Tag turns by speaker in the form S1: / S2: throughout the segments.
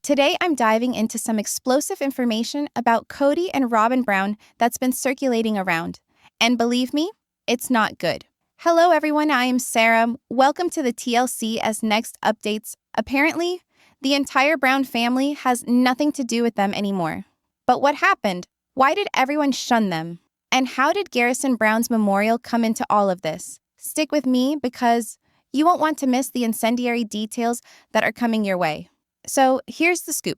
S1: Today, I'm diving into some explosive information about Cody and Robyn Brown that's been circulating around. And believe me, it's not good. Hello, everyone. I am Sarah. Welcome to the TLC as next updates. Apparently, the entire Brown family has nothing to do with them anymore. But what happened? Why did everyone shun them? And how did Garrison Brown's memorial come into all of this? Stick with me because you won't want to miss the incendiary details that are coming your way. So here's the scoop.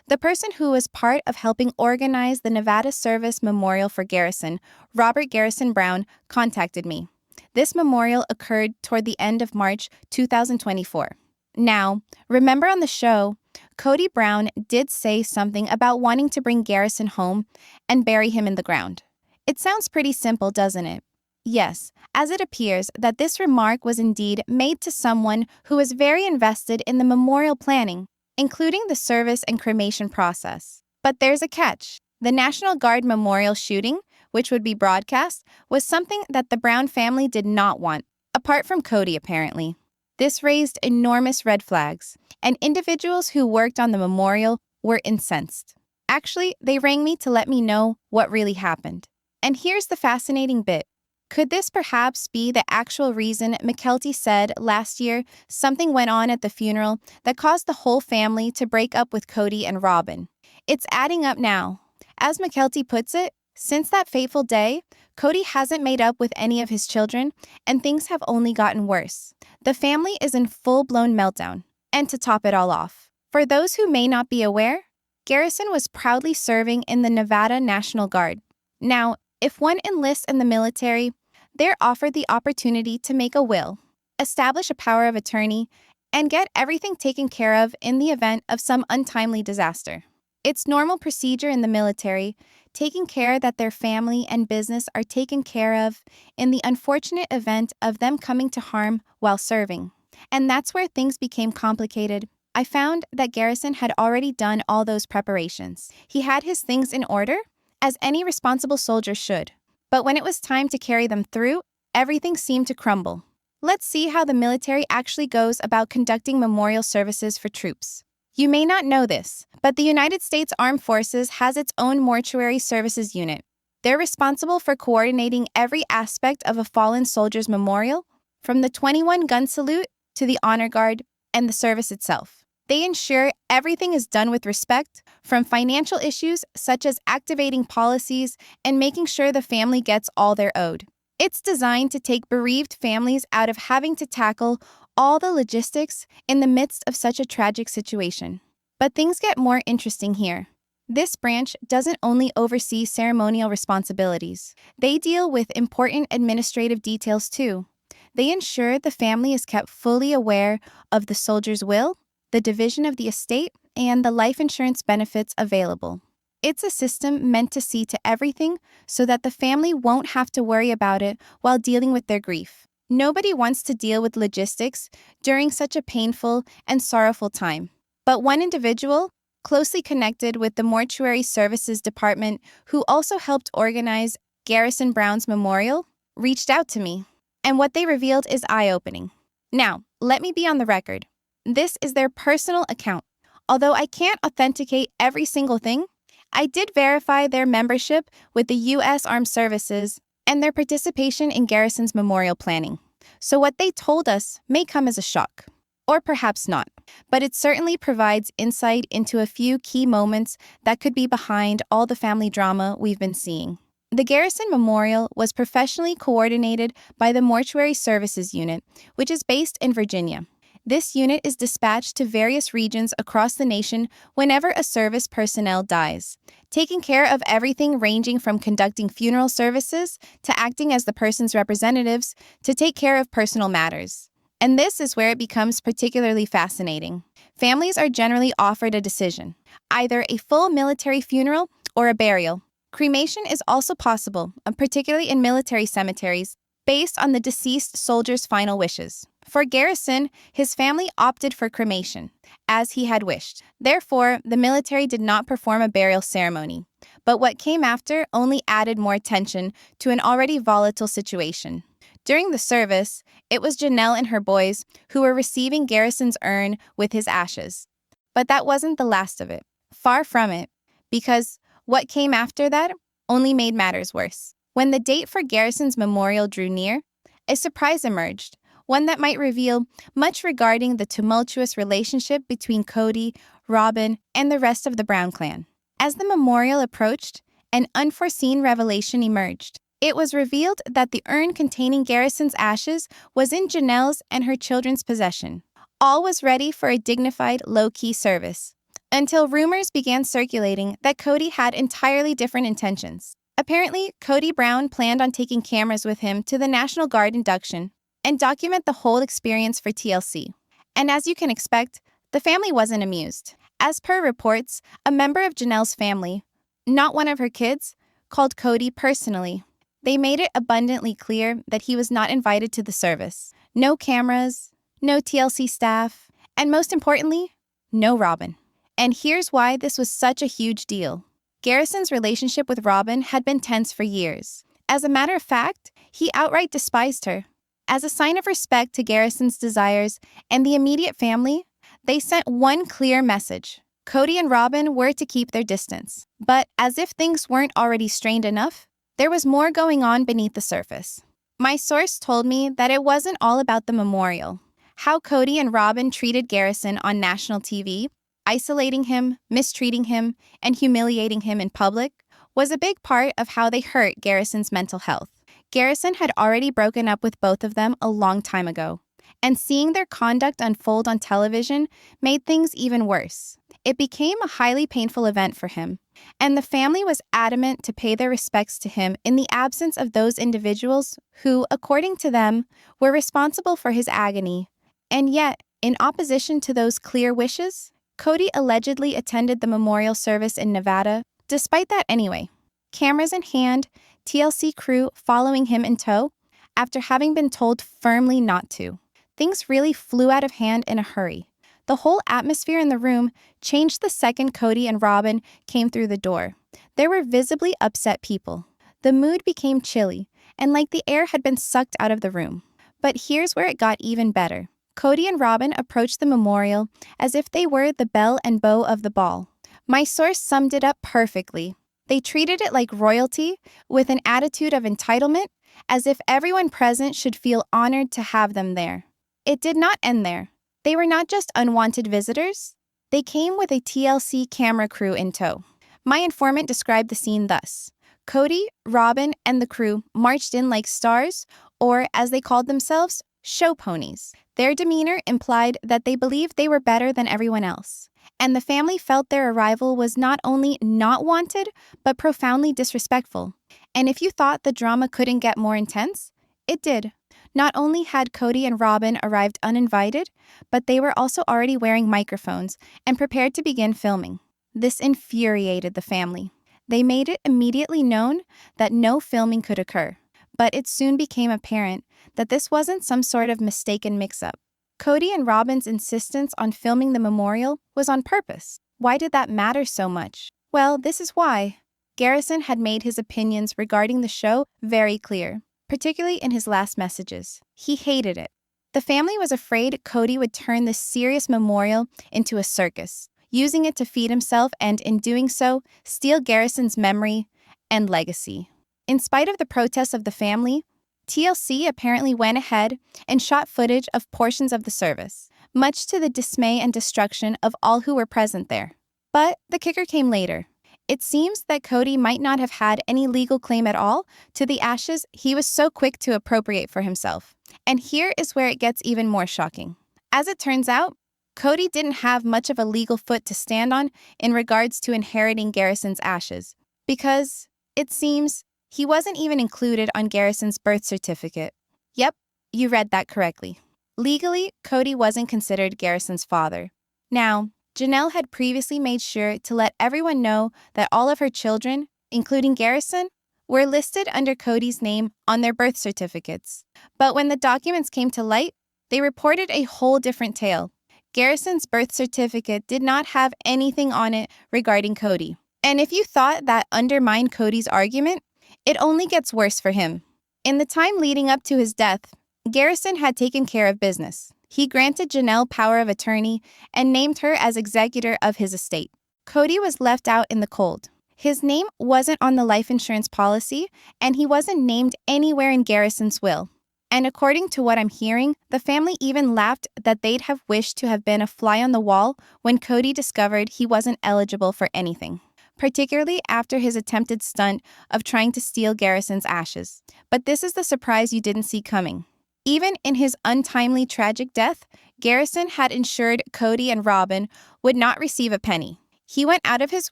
S1: The person who was part of helping organize the Nevada Service Memorial for Garrison, Robert Garrison Brown, contacted me. This memorial occurred toward the end of March 2024. Now, remember on the show, Cody Brown did say something about wanting to bring Garrison home and bury him in the ground. It sounds pretty simple, doesn't it? Yes, as it appears that this remark was indeed made to someone who was very invested in the memorial planning, including the service and cremation process. But there's a catch. The National Guard memorial shooting, which would be broadcast, was something that the Brown family did not want, apart from Cody apparently. This raised enormous red flags, and individuals who worked on the memorial were incensed. Actually, they rang me to let me know what really happened. And here's the fascinating bit. Could this perhaps be the actual reason McKelty said last year something went on at the funeral that caused the whole family to break up with Cody and Robyn? It's adding up now. As McKelty puts it, since that fateful day, Cody hasn't made up with any of his children, and things have only gotten worse. The family is in full-blown meltdown. And to top it all off, for those who may not be aware, Garrison was proudly serving in the Nevada National Guard. Now, if one enlists in the military, they're offered the opportunity to make a will, establish a power of attorney, and get everything taken care of in the event of some untimely disaster. It's normal procedure in the military, taking care that their family and business are taken care of in the unfortunate event of them coming to harm while serving. And that's where things became complicated. I found that Garrison had already done all those preparations. He had his things in order, as any responsible soldier should. But when it was time to carry them through, everything seemed to crumble. Let's see how the military actually goes about conducting memorial services for troops. You may not know this, but the United States Armed Forces has its own mortuary services unit. They're responsible for coordinating every aspect of a fallen soldier's memorial, from the 21-gun salute to the honor guard and the service itself. They ensure everything is done with respect, from financial issues such as activating policies and making sure the family gets all they're owed. It's designed to take bereaved families out of having to tackle all the logistics in the midst of such a tragic situation. But things get more interesting here. This branch doesn't only oversee ceremonial responsibilities. They deal with important administrative details too. They ensure the family is kept fully aware of the soldier's will, the division of the estate, and the life insurance benefits available. It's a system meant to see to everything so that the family won't have to worry about it while dealing with their grief. Nobody wants to deal with logistics during such a painful and sorrowful time. But one individual, closely connected with the Mortuary Services Department, who also helped organize Garrison Brown's memorial, reached out to me. And what they revealed is eye-opening. Now, let me be on the record. This is their personal account. Although I can't authenticate every single thing, I did verify their membership with the U.S. Armed Services and their participation in Garrison's memorial planning. So what they told us may come as a shock, or perhaps not, but it certainly provides insight into a few key moments that could be behind all the family drama we've been seeing. The Garrison Memorial was professionally coordinated by the Mortuary Services Unit, which is based in Virginia. This unit is dispatched to various regions across the nation whenever a service personnel dies, taking care of everything ranging from conducting funeral services to acting as the person's representatives to take care of personal matters. And this is where it becomes particularly fascinating. Families are generally offered a decision, either a full military funeral or a burial. Cremation is also possible, particularly in military cemeteries, based on the deceased soldier's final wishes. For Garrison, his family opted for cremation, as he had wished. Therefore, the military did not perform a burial ceremony. But what came after only added more tension to an already volatile situation. During the service, it was Janelle and her boys who were receiving Garrison's urn with his ashes. But that wasn't the last of it. Far from it. Because what came after that only made matters worse. When the date for Garrison's memorial drew near, a surprise emerged, one that might reveal much regarding the tumultuous relationship between Cody, Robyn, and the rest of the Brown clan. As the memorial approached, an unforeseen revelation emerged. It was revealed that the urn containing Garrison's ashes was in Janelle's and her children's possession. All was ready for a dignified, low-key service, until rumors began circulating that Cody had entirely different intentions. Apparently, Cody Brown planned on taking cameras with him to the National Guard induction and document the whole experience for TLC. And as you can expect, the family wasn't amused. As per reports, a member of Janelle's family, not one of her kids, called Cody personally. They made it abundantly clear that he was not invited to the service. No cameras, no TLC staff, and most importantly, no Robyn. And here's why this was such a huge deal. Garrison's relationship with Robyn had been tense for years. As a matter of fact, he outright despised her. As a sign of respect to Garrison's desires and the immediate family, they sent one clear message. Cody and Robyn were to keep their distance. But as if things weren't already strained enough, there was more going on beneath the surface. My source told me that it wasn't all about the memorial. How Cody and Robyn treated Garrison on national TV, isolating him, mistreating him, and humiliating him in public, was a big part of how they hurt Garrison's mental health. Garrison had already broken up with both of them a long time ago, and seeing their conduct unfold on television made things even worse. It became a highly painful event for him, and the family was adamant to pay their respects to him in the absence of those individuals who, according to them, were responsible for his agony. And yet, in opposition to those clear wishes, Cody allegedly attended the memorial service in Nevada, despite that anyway. Cameras in hand, TLC crew following him in tow, after having been told firmly not to. Things really flew out of hand in a hurry. The whole atmosphere in the room changed the second Cody and Robyn came through the door. There were visibly upset people. The mood became chilly, and like the air had been sucked out of the room. But here's where it got even better. Cody and Robyn approached the memorial as if they were the belle and beau of the ball. My source summed it up perfectly. They treated it like royalty, with an attitude of entitlement, as if everyone present should feel honored to have them there. It did not end there. They were not just unwanted visitors. They came with a TLC camera crew in tow. My informant described the scene thus. Cody, Robyn, and the crew marched in like stars, or as they called themselves, show ponies. Their demeanor implied that they believed they were better than everyone else. And the family felt their arrival was not only not wanted, but profoundly disrespectful. And if you thought the drama couldn't get more intense, it did. Not only had Cody and Robyn arrived uninvited, but they were also already wearing microphones and prepared to begin filming. This infuriated the family. They made it immediately known that no filming could occur. But it soon became apparent that this wasn't some sort of mistaken mix-up. Cody and Robyn's insistence on filming the memorial was on purpose. Why did that matter so much? Well, this is why. Garrison had made his opinions regarding the show very clear, particularly in his last messages. He hated it. The family was afraid Cody would turn this serious memorial into a circus, using it to feed himself and, in doing so, steal Garrison's memory and legacy. In spite of the protests of the family, TLC apparently went ahead and shot footage of portions of the service, much to the dismay and destruction of all who were present there. But the kicker came later. It seems that Cody might not have had any legal claim at all to the ashes he was so quick to appropriate for himself. And here is where it gets even more shocking. As it turns out, Cody didn't have much of a legal foot to stand on in regards to inheriting Garrison's ashes, because, it seems, he wasn't even included on Garrison's birth certificate. Yep, you read that correctly. Legally, Cody wasn't considered Garrison's father. Now, Janelle had previously made sure to let everyone know that all of her children, including Garrison, were listed under Cody's name on their birth certificates. But when the documents came to light, they reported a whole different tale. Garrison's birth certificate did not have anything on it regarding Cody. And if you thought that undermined Cody's argument, it only gets worse for him. In the time leading up to his death, Garrison had taken care of business. He granted Janelle power of attorney and named her as executor of his estate. Cody was left out in the cold. His name wasn't on the life insurance policy, and he wasn't named anywhere in Garrison's will. And according to what I'm hearing, the family even laughed that they'd have wished to have been a fly on the wall when Cody discovered he wasn't eligible for anything, particularly after his attempted stunt of trying to steal Garrison's ashes. But this is the surprise you didn't see coming. Even in his untimely tragic death, Garrison had ensured Cody and Robyn would not receive a penny. He went out of his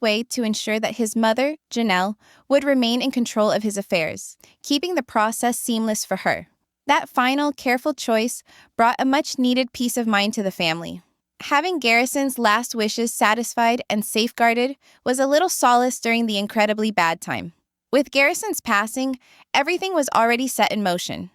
S1: way to ensure that his mother, Janelle, would remain in control of his affairs, keeping the process seamless for her. That final, careful choice brought a much-needed peace of mind to the family. Having Garrison's last wishes satisfied and safeguarded was a little solace during the incredibly bad time. With Garrison's passing, everything was already set in motion.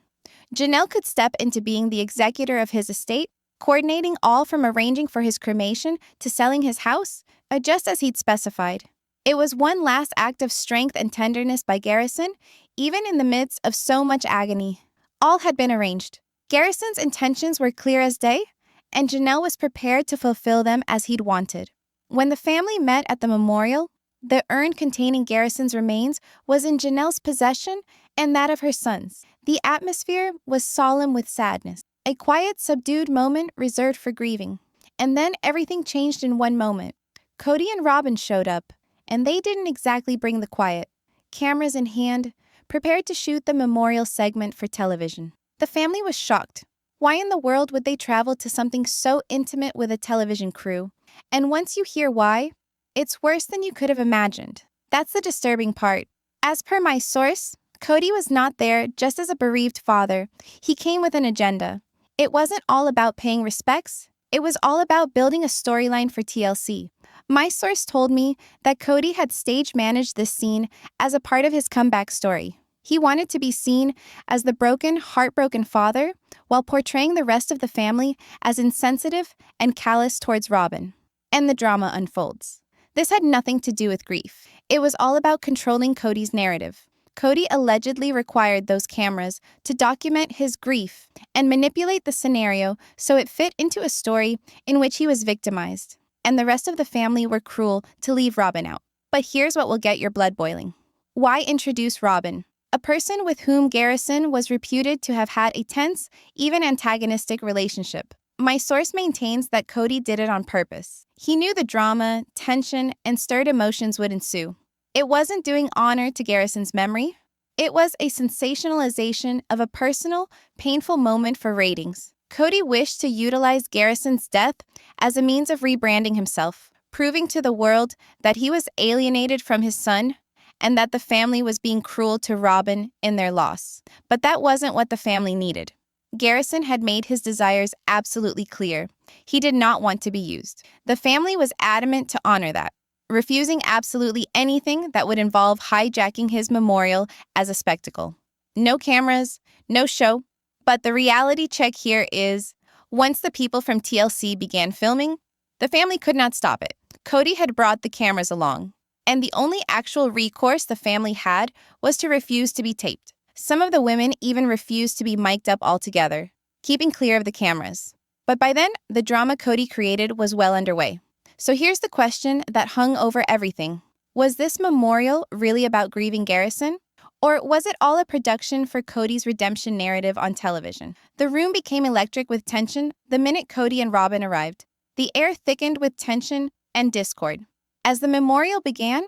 S1: Janelle could step into being the executor of his estate, coordinating all from arranging for his cremation to selling his house, just as he'd specified. It was one last act of strength and tenderness by Garrison, even in the midst of so much agony. All had been arranged. Garrison's intentions were clear as day, and Janelle was prepared to fulfill them as he'd wanted. When the family met at the memorial, the urn containing Garrison's remains was in Janelle's possession and that of her sons. The atmosphere was solemn with sadness, a quiet, subdued moment reserved for grieving. And then everything changed in one moment. Cody and Robyn showed up, and they didn't exactly bring the quiet. Cameras in hand, prepared to shoot the memorial segment for television. The family was shocked. Why in the world would they travel to something so intimate with a television crew? And once you hear why, it's worse than you could have imagined. That's the disturbing part. As per my source, Cody was not there just as a bereaved father. He came with an agenda. It wasn't all about paying respects. It was all about building a storyline for TLC. My source told me that Cody had stage managed this scene as a part of his comeback story. He wanted to be seen as the broken, heartbroken father while portraying the rest of the family as insensitive and callous towards Robyn. And the drama unfolds. This had nothing to do with grief. It was all about controlling Cody's narrative. Cody allegedly required those cameras to document his grief and manipulate the scenario so it fit into a story in which he was victimized, and the rest of the family were cruel to leave Robyn out. But here's what will get your blood boiling. Why introduce Robyn? A person with whom Garrison was reputed to have had a tense, even antagonistic relationship. My source maintains that Cody did it on purpose. He knew the drama, tension, and stirred emotions would ensue. It wasn't doing honor to Garrison's memory. It was a sensationalization of a personal, painful moment for ratings. Cody wished to utilize Garrison's death as a means of rebranding himself, proving to the world that he was alienated from his son and that the family was being cruel to Robyn in their loss. But that wasn't what the family needed. Garrison had made his desires absolutely clear. He did not want to be used. The family was adamant to honor that, refusing absolutely anything that would involve hijacking his memorial as a spectacle. No cameras, no show. But the reality check here is, once the people from TLC began filming, the family could not stop it. Cody had brought the cameras along, and the only actual recourse the family had was to refuse to be taped. Some of the women even refused to be mic'd up altogether, keeping clear of the cameras. But by then, the drama Cody created was well underway. So here's the question that hung over everything. Was this memorial really about grieving Garrison? Or was it all a production for Cody's redemption narrative on television? The room became electric with tension the minute Cody and Robyn arrived. The air thickened with tension and discord. As the memorial began,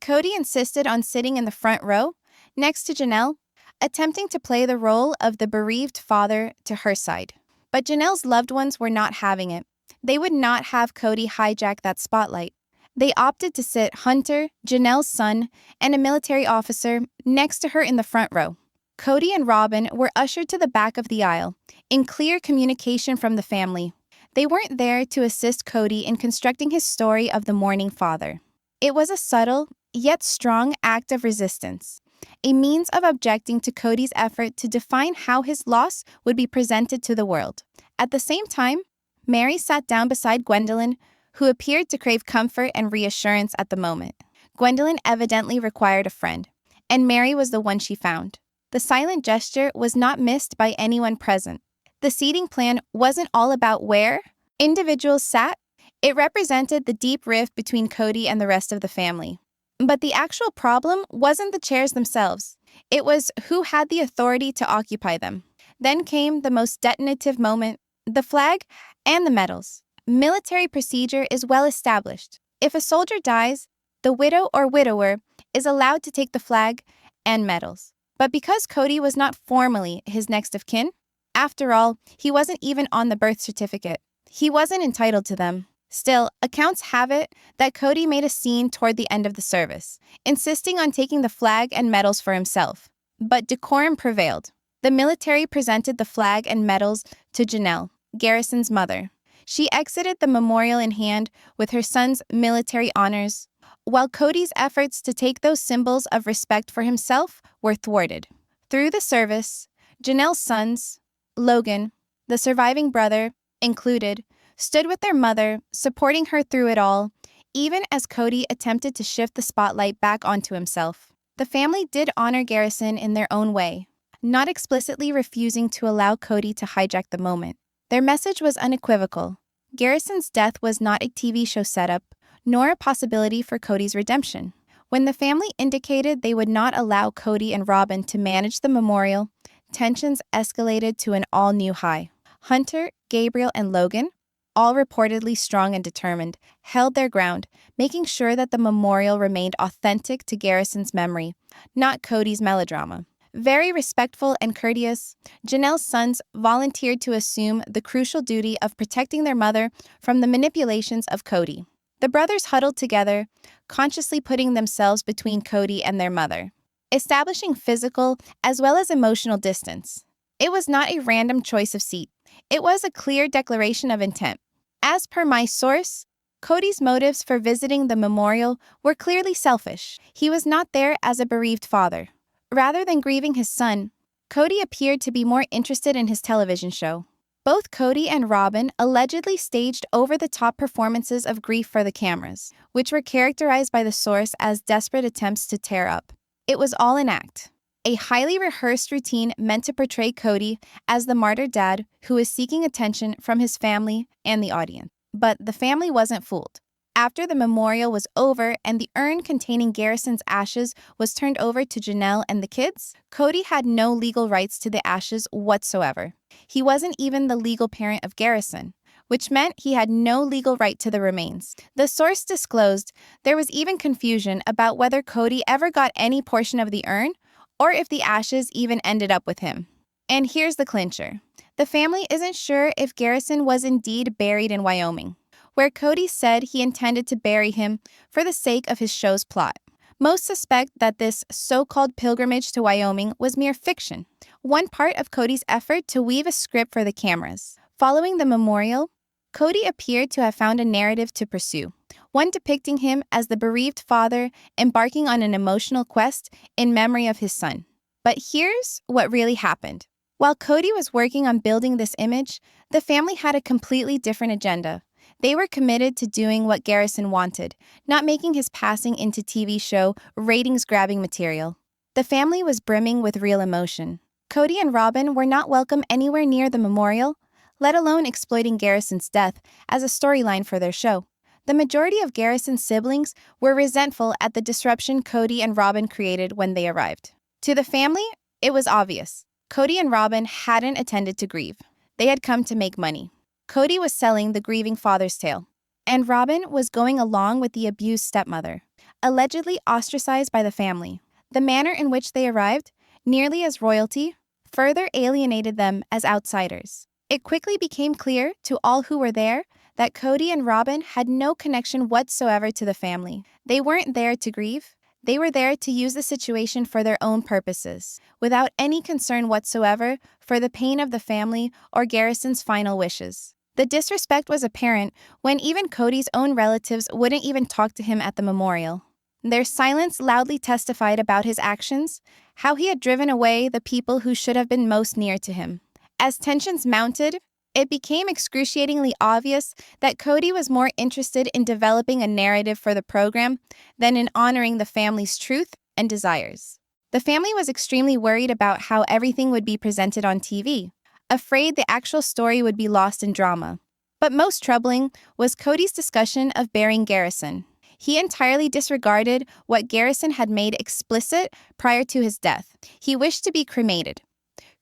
S1: Cody insisted on sitting in the front row, next to Janelle, attempting to play the role of the bereaved father to her side. But Janelle's loved ones were not having it. They would not have Cody hijack that spotlight. They opted to sit Hunter, Janelle's son, and a military officer next to her in the front row. Cody and Robyn were ushered to the back of the aisle, in clear communication from the family. They weren't there to assist Cody in constructing his story of the mourning father. It was a subtle, yet strong act of resistance, a means of objecting to Cody's effort to define how his loss would be presented to the world. At the same time, Mary sat down beside Gwendolyn, who appeared to crave comfort and reassurance at the moment. Gwendolyn evidently required a friend, and Mary was the one she found. The silent gesture was not missed by anyone present. The seating plan wasn't all about where individuals sat. It represented the deep rift between Cody and the rest of the family. But the actual problem wasn't the chairs themselves. It was who had the authority to occupy them. Then came the most detonative moment, the flag and the medals. Military procedure is well established. If a soldier dies, the widow or widower is allowed to take the flag and medals. But because Cody was not formally his next of kin, after all, he wasn't even on the birth certificate. He wasn't entitled to them. Still, accounts have it that Cody made a scene toward the end of the service, insisting on taking the flag and medals for himself. But decorum prevailed. The military presented the flag and medals to Janelle, Garrison's mother. She exited the memorial in hand with her son's military honors, while Cody's efforts to take those symbols of respect for himself were thwarted. Through the service, Janelle's sons, Logan, the surviving brother, included, stood with their mother, supporting her through it all, even as Cody attempted to shift the spotlight back onto himself. The family did honor Garrison in their own way, not explicitly refusing to allow Cody to hijack the moment. Their message was unequivocal. Garrison's death was not a TV show setup, nor a possibility for Cody's redemption. When the family indicated they would not allow Cody and Robyn to manage the memorial, tensions escalated to an all-new high. Hunter, Gabriel, and Logan, all reportedly strong and determined, held their ground, making sure that the memorial remained authentic to Garrison's memory, not Cody's melodrama. Very respectful and courteous, Janelle's sons volunteered to assume the crucial duty of protecting their mother from the manipulations of Cody. The brothers huddled together, consciously putting themselves between Cody and their mother, establishing physical as well as emotional distance. It was not a random choice of seat. It was a clear declaration of intent. As per my source, Cody's motives for visiting the memorial were clearly selfish. He was not there as a bereaved father. Rather than grieving his son, Cody appeared to be more interested in his television show. Both Cody and Robyn allegedly staged over-the-top performances of grief for the cameras, which were characterized by the source as desperate attempts to tear up. It was all an act, a highly rehearsed routine meant to portray Cody as the martyr dad who is seeking attention from his family and the audience. But the family wasn't fooled. After the memorial was over and the urn containing Garrison's ashes was turned over to Janelle and the kids, Cody had no legal rights to the ashes whatsoever. He wasn't even the legal parent of Garrison, which meant he had no legal right to the remains. The source disclosed there was even confusion about whether Cody ever got any portion of the urn or if the ashes even ended up with him. And here's the clincher. The family isn't sure if Garrison was indeed buried in Wyoming, where Cody said he intended to bury him for the sake of his show's plot. Most suspect that this so-called pilgrimage to Wyoming was mere fiction, one part of Cody's effort to weave a script for the cameras. Following the memorial, Cody appeared to have found a narrative to pursue, one depicting him as the bereaved father embarking on an emotional quest in memory of his son. But here's what really happened. While Cody was working on building this image, the family had a completely different agenda. They were committed to doing what Garrison wanted, not making his passing into TV show ratings-grabbing material. The family was brimming with real emotion. Cody and Robyn were not welcome anywhere near the memorial, let alone exploiting Garrison's death as a storyline for their show. The majority of Garrison's siblings were resentful at the disruption Cody and Robyn created when they arrived. To the family, it was obvious. Cody and Robyn hadn't attended to grieve. They had come to make money. Cody was selling the grieving father's tale, and Robyn was going along with the abused stepmother, allegedly ostracized by the family. The manner in which they arrived, nearly as royalty, further alienated them as outsiders. It quickly became clear to all who were there that Cody and Robyn had no connection whatsoever to the family. They weren't there to grieve. They were there to use the situation for their own purposes, without any concern whatsoever for the pain of the family or Garrison's final wishes. The disrespect was apparent when even Cody's own relatives wouldn't even talk to him at the memorial. Their silence loudly testified about his actions, how he had driven away the people who should have been most near to him. As tensions mounted, it became excruciatingly obvious that Cody was more interested in developing a narrative for the program than in honoring the family's truth and desires. The family was extremely worried about how everything would be presented on TV. afraid the actual story would be lost in drama. But most troubling was Cody's discussion of burying Garrison. He entirely disregarded what Garrison had made explicit prior to his death. He wished to be cremated.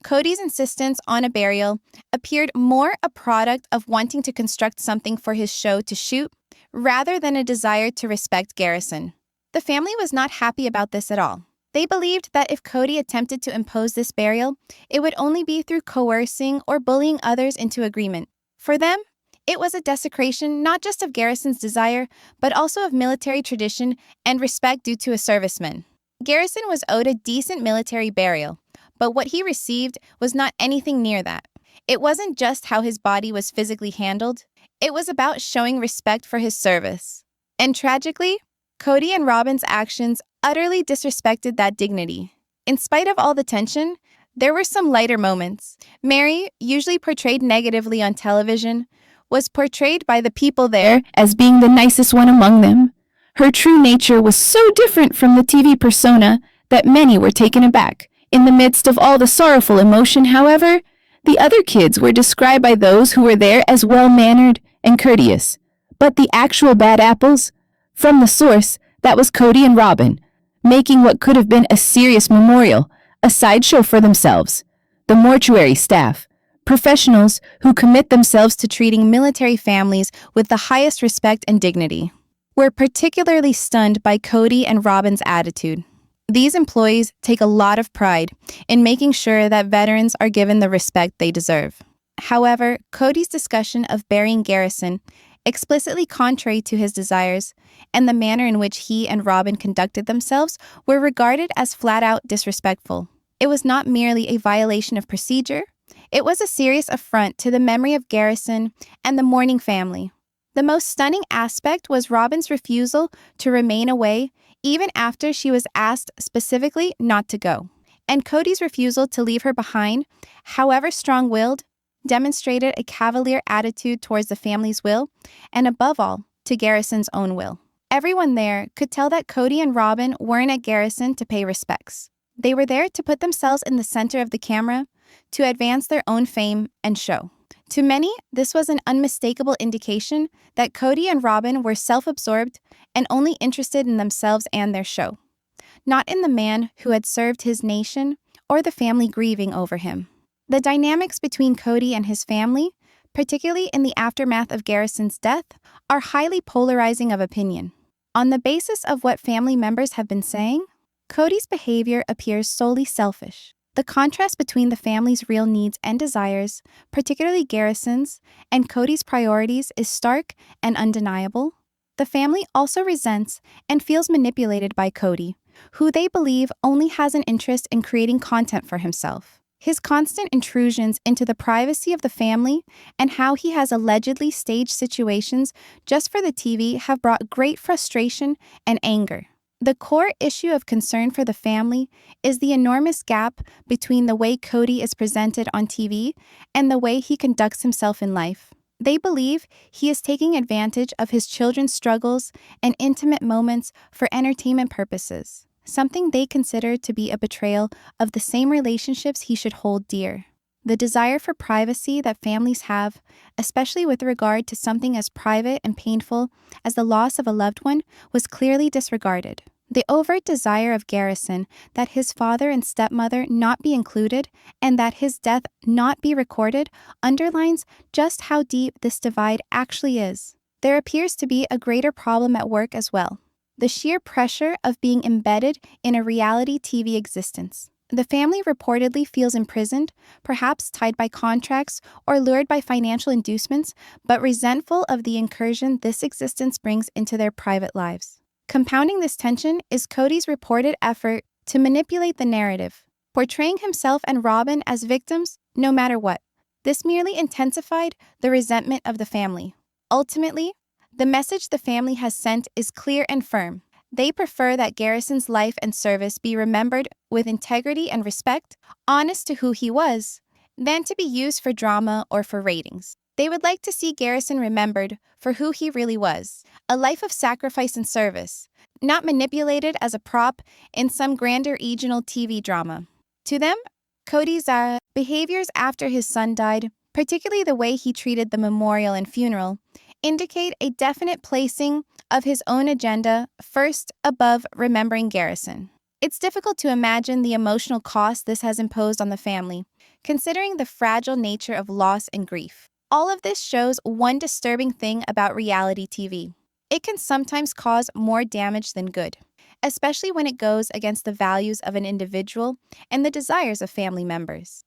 S1: Cody's insistence on a burial appeared more a product of wanting to construct something for his show to shoot, rather than a desire to respect Garrison. The family was not happy about this at all. They believed that if Cody attempted to impose this burial, it would only be through coercing or bullying others into agreement. For them, it was a desecration not just of Garrison's desire, but also of military tradition and respect due to a serviceman. Garrison was owed a decent military burial, but what he received was not anything near that. It wasn't just how his body was physically handled, it was about showing respect for his service. And tragically, Cody and Robyn's actions utterly disrespected that dignity. In spite of all the tension, there were some lighter moments. Mary, usually portrayed negatively on television, was portrayed by the people there as being the nicest one among them. Her true nature was so different from the TV persona that many were taken aback. In the midst of all the sorrowful emotion, however, the other kids were described by those who were there as well-mannered and courteous. But the actual bad apples? From the source, that was Cody and Robyn, making what could have been a serious memorial, a sideshow for themselves. The mortuary staff, professionals who commit themselves to treating military families with the highest respect and dignity, were particularly stunned by Cody and Robyn's attitude. These employees take a lot of pride in making sure that veterans are given the respect they deserve. However, Cody's discussion of burying Garrison, explicitly contrary to his desires, and the manner in which he and Robyn conducted themselves were regarded as flat-out disrespectful. It was not merely a violation of procedure, it was a serious affront to the memory of Garrison and the mourning family. The most stunning aspect was Robyn's refusal to remain away even after she was asked specifically not to go. And Cody's refusal to leave her behind, however strong-willed, demonstrated a cavalier attitude towards the family's will, and above all, to Garrison's own will. Everyone there could tell that Cody and Robyn weren't at Garrison to pay respects. They were there to put themselves in the center of the camera, to advance their own fame and show. To many, this was an unmistakable indication that Cody and Robyn were self-absorbed and only interested in themselves and their show, not in the man who had served his nation or the family grieving over him. The dynamics between Cody and his family, particularly in the aftermath of Garrison's death, are highly polarizing of opinion. On the basis of what family members have been saying, Cody's behavior appears solely selfish. The contrast between the family's real needs and desires, particularly Garrison's, and Cody's priorities is stark and undeniable. The family also resents and feels manipulated by Cody, who they believe only has an interest in creating content for himself. His constant intrusions into the privacy of the family and how he has allegedly staged situations just for the TV have brought great frustration and anger. The core issue of concern for the family is the enormous gap between the way Cody is presented on TV and the way he conducts himself in life. They believe he is taking advantage of his children's struggles and intimate moments for entertainment purposes, something they consider to be a betrayal of the same relationships he should hold dear. The desire for privacy that families have, especially with regard to something as private and painful as the loss of a loved one, was clearly disregarded. The overt desire of Garrison that his father and stepmother not be included and that his death not be recorded underlines just how deep this divide actually is. There appears to be a greater problem at work as well: the sheer pressure of being embedded in a reality TV existence. The family reportedly feels imprisoned, perhaps tied by contracts or lured by financial inducements, but resentful of the incursion this existence brings into their private lives. Compounding this tension is Cody's reported effort to manipulate the narrative, portraying himself and Robyn as victims no matter what. This merely intensified the resentment of the family. Ultimately, the message the family has sent is clear and firm. They prefer that Garrison's life and service be remembered with integrity and respect, honest to who he was, than to be used for drama or for ratings. They would like to see Garrison remembered for who he really was, a life of sacrifice and service, not manipulated as a prop in some grander regional TV drama. To them, Cody's behaviors after his son died, particularly the way he treated the memorial and funeral, indicate a definite placing of his own agenda first above remembering Garrison. It's difficult to imagine the emotional cost this has imposed on the family, considering the fragile nature of loss and grief. All of this shows one disturbing thing about reality TV. It can sometimes cause more damage than good, especially when it goes against the values of an individual and the desires of family members.